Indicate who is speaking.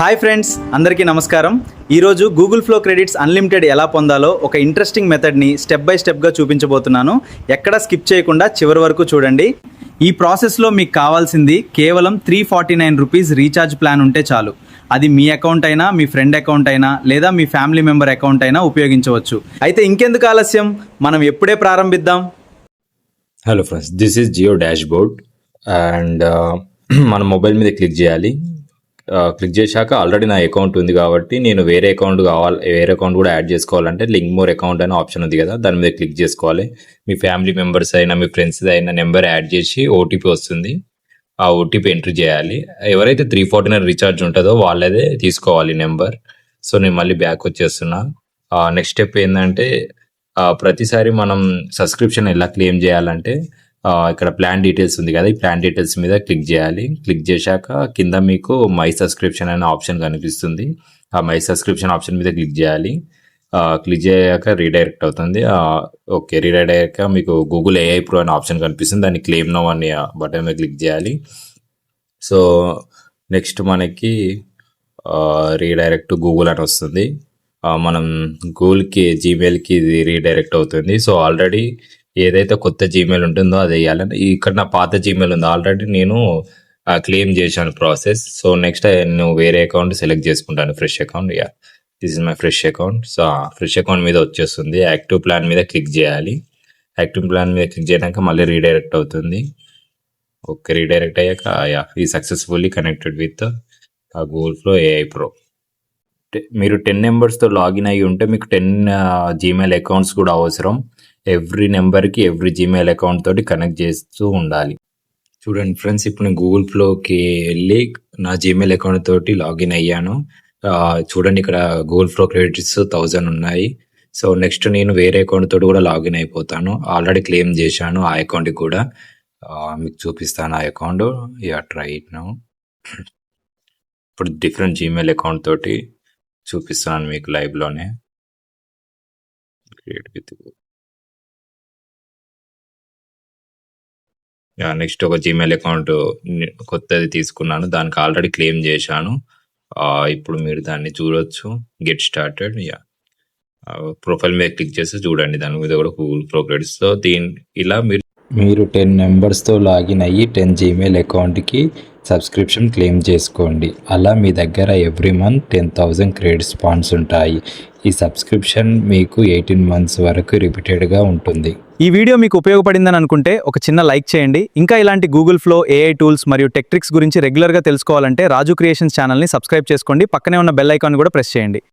Speaker 1: Hi friends, అందరికీ నమస్కారం. ఈరోజు గూగుల్ ఫ్లో క్రెడిట్స్ అన్లిమిటెడ్ ఎలా పొందాలో ఒక ఇంట్రెస్టింగ్ మెథడ్ని స్టెప్ బై స్టెప్గా చూపించబోతున్నాను. ఎక్కడ స్కిప్ చేయకుండా చివరి వరకు చూడండి. ఈ ప్రాసెస్లో మీకు కావాల్సింది కేవలం 349 రూపీస్ రీఛార్జ్ ప్లాన్ ఉంటే చాలు. అది మీ అకౌంట్ అయినా, మీ ఫ్రెండ్ అకౌంట్ అయినా, లేదా మీ ఫ్యామిలీ మెంబర్ అకౌంట్ అయినా ఉపయోగించవచ్చు. అయితే ఇంకెందుకు ఆలస్యం, మనం ఎప్పుడే ప్రారంభిద్దాం.
Speaker 2: Hello friends, this is Jio dashboard and మన మొబైల్ మీద క్లిక్ చేయాలి. క్లిక్ చేశాక ఆల్రెడీ నా అకౌంట్ ఉంది కాబట్టి నేను వేరే అకౌంట్ కూడా యాడ్ చేసుకోవాలంటే లింక్ మోర్ అకౌంట్ అనే ఆప్షన్ ఉంది కదా, దాని మీద క్లిక్ చేసుకోవాలి. మీ ఫ్యామిలీ మెంబర్స్ అయినా, మీ ఫ్రెండ్స్ అయినా నెంబర్ యాడ్ చేసి ఓటీపీ వస్తుంది, ఆ ఓటీపీ ఎంట్రీ చేయాలి. ఎవరైతే 349 రీఛార్జ్ ఉంటుందో వాళ్ళదే తీసుకోవాలి నెంబర్. సో నేను మళ్ళీ బ్యాక్ వచ్చేస్తున్నా. నెక్స్ట్ స్టెప్ ఏంటంటే, ప్రతిసారి మనం సబ్స్క్రిప్షన్ ఎలా క్లెయిమ్ చేయాలంటే, ఇక్కడ ప్లాన్ డీటెయిల్స్ ఉంది కదా, ఈ ప్లాన్ డీటెయిల్స్ మీద క్లిక్ చేయాలి. క్లిక్ చేశాక కింద మీకు మై సబ్స్క్రిప్షన్ అనే ఆప్షన్ కనిపిస్తుంది. ఆ మై సబ్స్క్రిప్షన్ ఆప్షన్ మీద క్లిక్ చేయాలి. క్లిక్ చేయాక రీడైరెక్ట్ అవుతుంది. ఓకే, రీడైరెక్ట్ అయ్యాక మీకు గూగుల్ ఏఐ ప్రో అనే ఆప్షన్ కనిపిస్తుంది, దాన్ని క్లెయిమ్ నౌ అని బటన్ మీద క్లిక్ చేయాలి. సో నెక్స్ట్ మనకి రీడైరెక్ట్ గూగుల్ అని వస్తుంది. మనం గూగుల్కి, జీమెయిల్కి ఇది రీడైరెక్ట్ అవుతుంది. సో ఆల్రెడీ ఏదైతే కొత్త జీమెయిల్ ఉంటుందో అది వేయాలని, ఇక్కడ నా పాత జీమెయిల్ ఉంది, ఆల్రెడీ నేను క్లెయిమ్ చేశాను ప్రాసెస్. సో నెక్స్ట్ నేను వేరే అకౌంట్ సెలెక్ట్ చేసుకుంటాను, fresh account. This is my fresh account. So fresh account మీద వచ్చేస్తుంది. యాక్టివ్ ప్లాన్ మీద క్లిక్ చేయాలి. యాక్టివ్ ప్లాన్ మీద క్లిక్ చేయడానికి మళ్ళీ రీడైరెక్ట్ అవుతుంది. ఓకే, రీడైరెక్ట్ అయ్యాక ఈ successfully connected with Google flow AI pro. మీరు 10 నెంబర్స్తో లాగిన్ అయ్యి ఉంటే మీకు 10 జీమెయిల్ అకౌంట్స్ కూడా అవసరం. ఎవ్రీ నెంబర్కి ఎవ్రీ జీమెయిల్ అకౌంట్ తోటి కనెక్ట్ చేస్తూ ఉండాలి. చూడండి ఫ్రెండ్స్, ఇప్పుడు నేను గూగుల్ ఫ్లోకి వెళ్ళి నా జీమెయిల్ అకౌంట్ తోటి లాగిన్ అయ్యాను. చూడండి, ఇక్కడ గూగుల్ ఫ్లో క్రెడిట్స్ 1000 ఉన్నాయి. సో నెక్స్ట్ నేను వేరే అకౌంట్ తోటి కూడా లాగిన్ అయిపోతాను. ఆల్రెడీ క్లెయిమ్ చేశాను ఆ అకౌంట్కి కూడా. మీకు చూపిస్తాను ఆ అకౌంట్. Try it now. ఇప్పుడు డిఫరెంట్ జీమెయిల్ అకౌంట్ తోటి చూపిస్తున్నాను మీకు లైవ్లోనే. క్రియేట్ విత్ నెక్స్ట్ ఒక జీమెయిల్ అకౌంట్ కొత్తది తీసుకున్నాను, దానికి ఆల్రెడీ క్లెయిమ్ చేశాను. ఇప్పుడు మీరు దాన్ని చూడొచ్చు. Get started. ప్రొఫైల్ మీద క్లిక్ చేసి చూడండి, దాని మీద కూడా గూగుల్ ఫ్లో క్రెడిట్స్తో ఇలా మీరు 10 నెంబర్స్తో లాగిన్ అయ్యి 10 జీమెయిల్ అకౌంట్కి సబ్స్క్రిప్షన్ క్లెయిమ్ చేసుకోండి. అలా మీ దగ్గర ఎవ్రీ మంత్ 10,000 క్రెడిట్స్ పాయింట్స్ ఉంటాయి. ఈ సబ్స్క్రిప్షన్ మీకు 18 మంత్స్ వరకు రిపీటెడ్గా ఉంటుంది.
Speaker 1: ఈ వీడియో మీకు ఉపయోగపడిందని అనుకుంటే ఒక చిన్న లైక్ చేయండి. ఇంకా ఇలాంటి గూగుల్ ఫ్లో, ఏఐ టూల్స్ మరియు టెక్ ట్రిక్స్ గురించి రెగ్యులర్గా తెలుసుకోవాలంటే రాజు క్రియేషన్స్ ఛానల్ని సబ్స్క్రైబ్ చేసుకోండి. పక్కనే ఉన్న బెల్ ఐకాన్ కూడా ప్రెస్ చేయండి.